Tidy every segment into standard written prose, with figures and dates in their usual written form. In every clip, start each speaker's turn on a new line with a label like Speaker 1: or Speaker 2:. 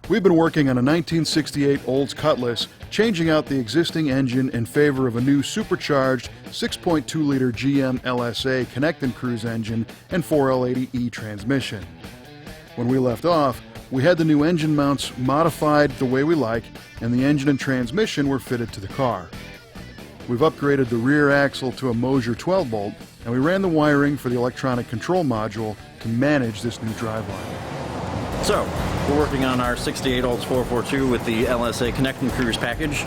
Speaker 1: We've been working on a 1968 Olds Cutlass, changing out the existing engine in favor of a new supercharged 6.2-liter GM LSA Connect and Cruise engine and 4L80E transmission. When we left off, we had the new engine mounts modified the way we like, and the engine and transmission were fitted to the car. We've upgraded the rear axle to a Mosier 12-bolt, and we ran the wiring for the electronic control module to manage this new driveline.
Speaker 2: So, we're working on our 68 Olds 442 with the LSA Connect and Cruise package.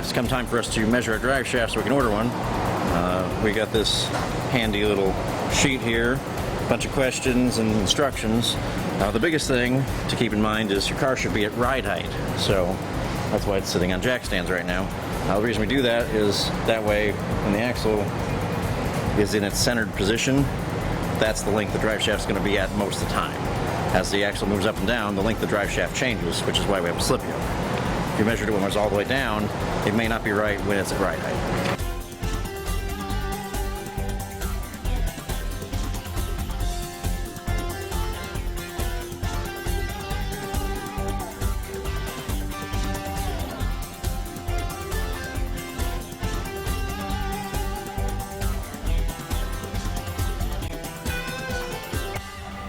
Speaker 2: It's come time for us to measure our drive shaft so we can order one. We got this handy little sheet here, a bunch of questions and instructions. The biggest thing to keep in mind is your car should be at ride height, so that's why it's sitting on jack stands right now. The reason we do that is that way when the axle is in its centered position, that's the length the drive shaft is going to be at most of the time. As the axle moves up and down, the length of the drive shaft changes, which is why we have a slip yoke. If you measured it when it was all the way down, it may not be right when it's at ride height.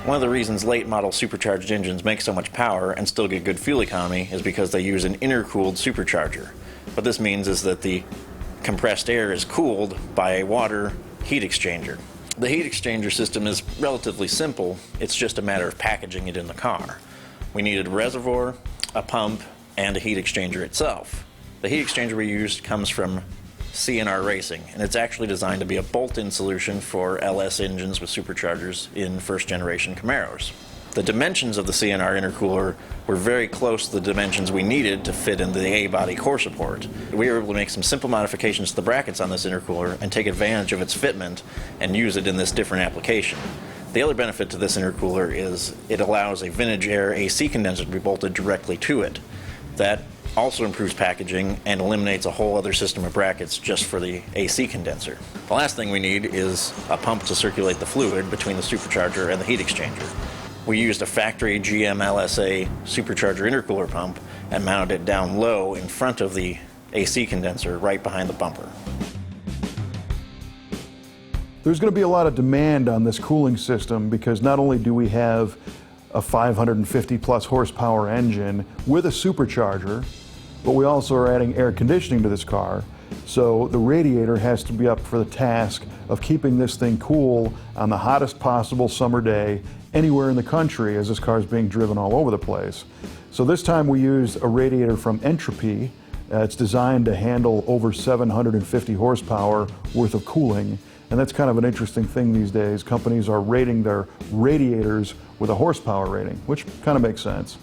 Speaker 2: One of the reasons late model supercharged engines make so much power and still get good fuel economy is because they use an intercooled supercharger. What this means is that the compressed air is cooled by a water heat exchanger. The heat exchanger system is relatively simple, it's just a matter of packaging it in the car. We needed a reservoir, a pump, and a heat exchanger itself. The heat exchanger we used comes from CNR Racing, and it's actually designed to be a bolt-in solution for LS engines with superchargers in first-generation Camaros. The dimensions of the CNR intercooler were very close to the dimensions we needed to fit into the A-body core support. We were able to make some simple modifications to the brackets on this intercooler and take advantage of its fitment and use it in this different application. The other benefit to this intercooler is it allows a vintage air AC condenser to be bolted directly to it. That also improves packaging and eliminates a whole other system of brackets just for the AC condenser. The last thing we need is a pump to circulate the fluid between the supercharger and the heat exchanger. We used a factory GM LSA supercharger intercooler pump and mounted it down low in front of the AC condenser right behind the bumper.
Speaker 1: There's going to be a lot of demand on this cooling system because not only do we have a 550 plus horsepower engine with a supercharger, but we also are adding air conditioning to this car. So the radiator has to be up for the task of keeping this thing cool on the hottest possible summer day anywhere in the country as this car is being driven all over the place. So this time we used a radiator from Entropy. It's designed to handle over 750 horsepower worth of cooling. And that's kind of an interesting thing these days. Companies are rating their radiators with a horsepower rating, which kind of makes sense.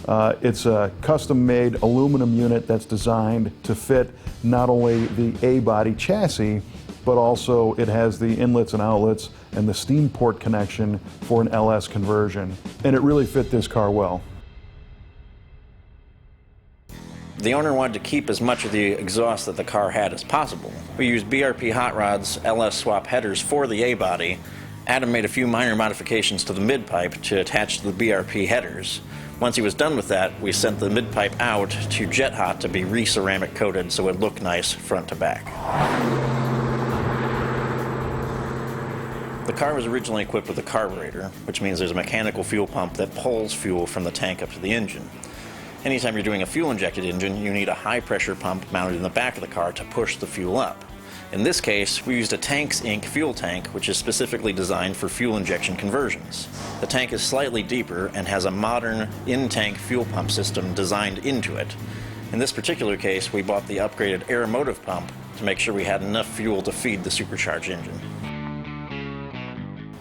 Speaker 1: It's a custom-made aluminum unit that's designed to fit not only the A-body chassis, but also it has the inlets and outlets and the steam port connection for an LS conversion. And it really fit this car well.
Speaker 2: The owner wanted to keep as much of the exhaust that the car had as possible. We used BRP Hot Rod's LS swap headers for the A-body. Adam made a few minor modifications to the mid-pipe to attach to the BRP headers. Once he was done with that, we sent the mid-pipe out to Jet Hot to be re-ceramic coated so it would look nice front to back. The car was originally equipped with a carburetor, which means there's a mechanical fuel pump that pulls fuel from the tank up to the engine. Anytime you're doing a fuel-injected engine, you need a high-pressure pump mounted in the back of the car to push the fuel up. In this case, we used a Tanks Inc. fuel tank, which is specifically designed for fuel injection conversions. The tank is slightly deeper and has a modern in-tank fuel pump system designed into it. In this particular case, we bought the upgraded Aeromotive pump to make sure we had enough fuel to feed the supercharged engine.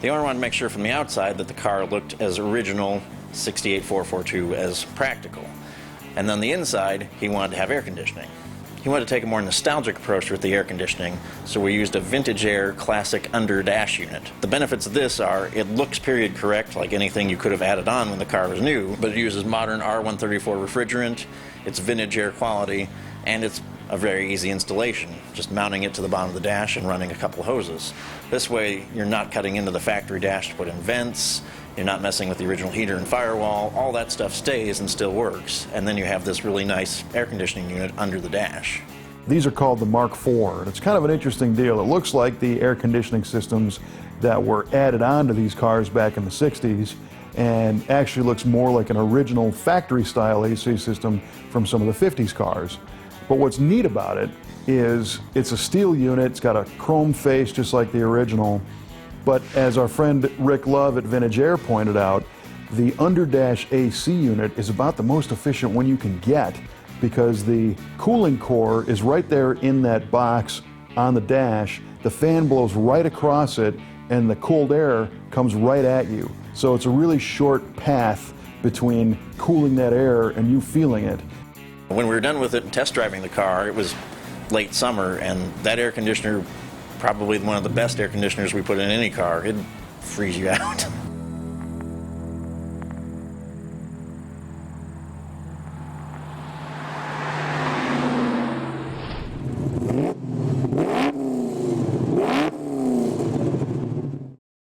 Speaker 2: The owner wanted to make sure from the outside that the car looked as original 68 442 as practical. And on the inside, he wanted to have air conditioning. He wanted to take a more nostalgic approach with the air conditioning, so we used a Vintage Air Classic Under Dash unit. The benefits of this are it looks period correct like anything you could have added on when the car was new, but it uses modern R134 refrigerant, it's vintage air quality, and it's a very easy installation, just mounting it to the bottom of the dash and running a couple hoses. This way you're not cutting into the factory dash to put in vents, You're not messing with the original heater and firewall. All that stuff stays and still works. And then you have this really nice air conditioning unit under the dash.
Speaker 1: These are called the Mark IV. It's kind of an interesting deal. It looks like the air conditioning systems that were added onto these cars back in the 60s, and actually looks more like an original factory-style AC system from some of the 50s cars. But what's neat about it is it's a steel unit. It's got a chrome face just like the original. But as our friend Rick Love at Vintage Air pointed out, the underdash AC unit is about the most efficient one you can get, because the cooling core is right there in that box on the dash. The fan blows right across it, and the cooled air comes right at you. So it's a really short path between cooling that air and you feeling it.
Speaker 2: When we were done with it and test driving the car, it was late summer, and that air conditioner, probably one of the best air conditioners we put in any car, it'd freeze you out.